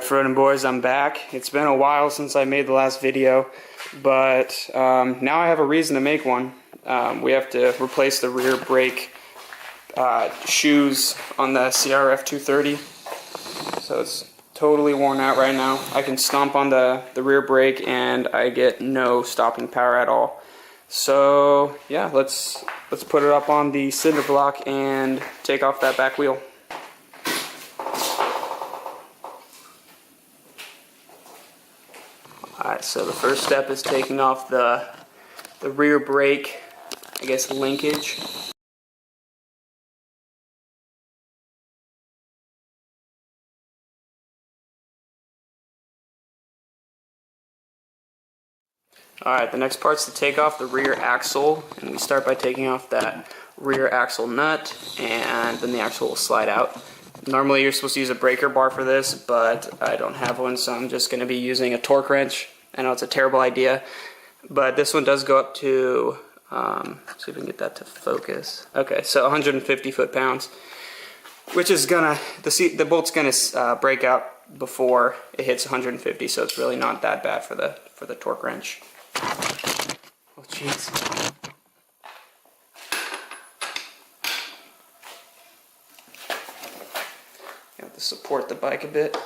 Alright, Froadin Boyz, I'm back. It's been a while since I made the last video, but now I have a reason to make one. We have to replace the rear brake shoes on the CRF230. So it's totally worn out right now. I can stomp on the rear brake and I get no stopping power at all. So yeah, let's put it up on the cinder block and take off that back wheel. Alright, so the first step is taking off the rear brake, I guess, linkage. Alright, the next part's to take off the rear axle, and we start by taking off that rear axle nut, and then the axle will slide out. Normally you're supposed to use a breaker bar for this, but I don't have one, so I'm just going to be using a torque wrench. I know it's a terrible idea, but this one does go up to, see if we can get that to focus. Okay, so 150 foot-pounds, which is gonna, the bolt's gonna break out before it hits 150, so it's really not that bad for the torque wrench. Oh jeez. You have to support the bike a bit.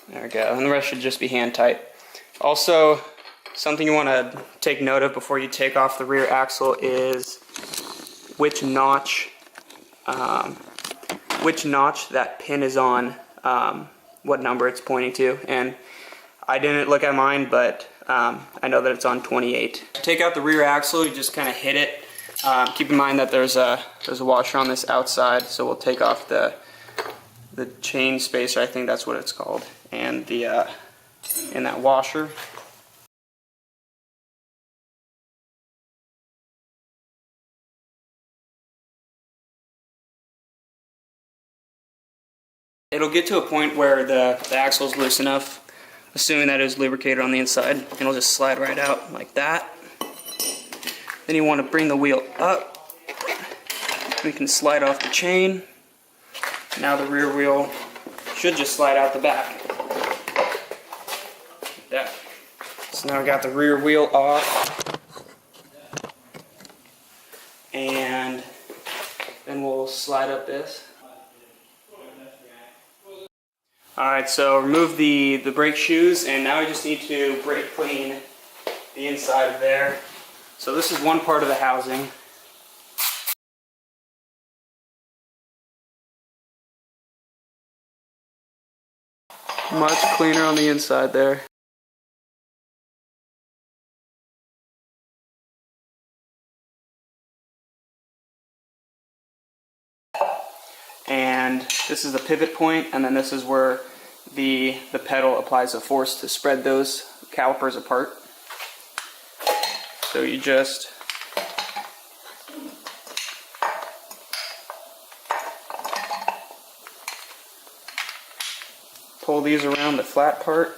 There we go, and the rest should just be hand tight. Also, something you want to take note of before you take off the rear axle is which notch that pin is on, what number it's pointing to. And I didn't look at mine, but I know that it's on 28. To take out the rear axle, you just kind of hit it. Keep in mind that there's a washer on this outside, so we'll take off the chain spacer, I think that's what it's called, and in that washer. It'll get to a point where the axle is loose enough, assuming that it was lubricated on the inside, and it'll just slide right out like that. Then you want to bring the wheel up. We can slide off the chain. Now the rear wheel should just slide out the back. Like that. So now I got the rear wheel off. And then we'll slide up this. Alright, so remove the brake shoes, and now we just need to brake clean the inside of there. So this is one part of the housing. Much cleaner on the inside there. And this is the pivot point, and then this is where the pedal applies a force to spread those calipers apart. So you just pull these around the flat part,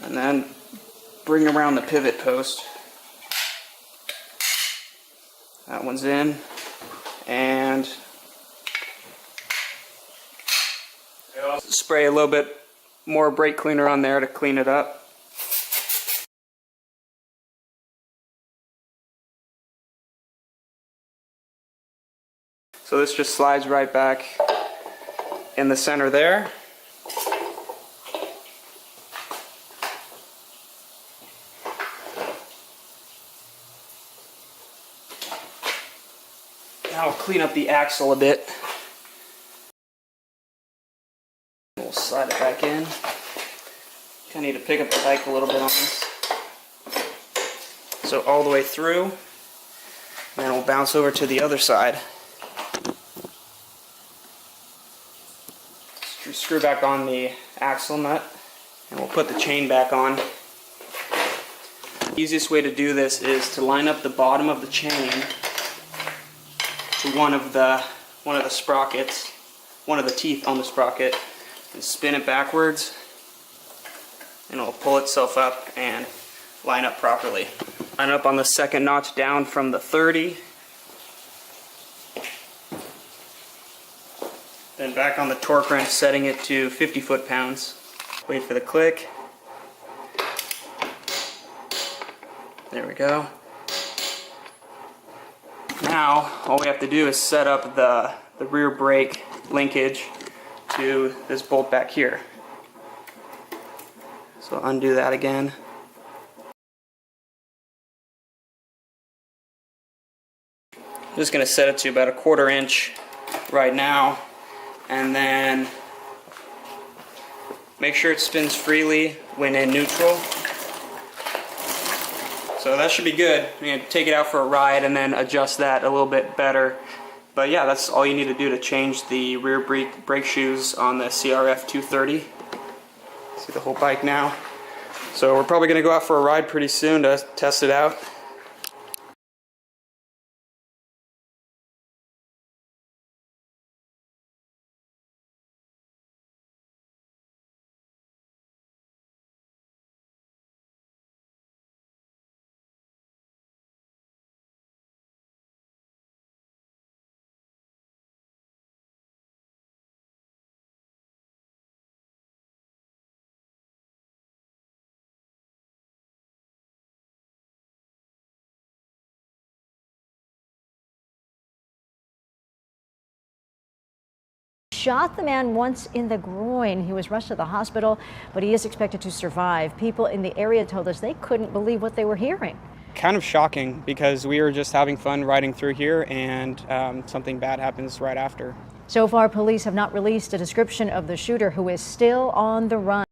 and then bring around the pivot post. That one's in, and spray a little bit more brake cleaner on there to clean it up. So this just slides right back in the center there. Now we'll clean up the axle a bit. We'll slide it back in. Kind of need to pick up the bike a little bit on this. So all the way through, and then we'll bounce over to the other side. Screw back on the axle nut, and we'll put the chain back on. The easiest way to do this is to line up the bottom of the chain to one of the sprockets, one of the teeth on the sprocket, and spin it backwards, and it'll pull itself up and line up properly. line up on the second notch down from the 30. Then back on the torque wrench, setting it to 50 foot-pounds. Wait for the click. There we go. Now, all we have to do is set up the rear brake linkage to this bolt back here. So undo that again. I'm just going to set it to about 1/4 inch right now, and then make sure it spins freely when in neutral. So that should be good. I'm going to take it out for a ride and then adjust that a little bit better. But yeah, that's all you need to do to change the rear brake shoes on the CRF230. See the whole bike now. So we're probably going to go out for a ride pretty soon to test it out. Shot the man once in the groin. He was rushed to the hospital, but he is expected to survive. People in the area told us they couldn't believe what they were hearing. Kind of shocking, because we were just having fun riding through here, and something bad happens right after. So far, police have not released a description of the shooter, who is still on the run.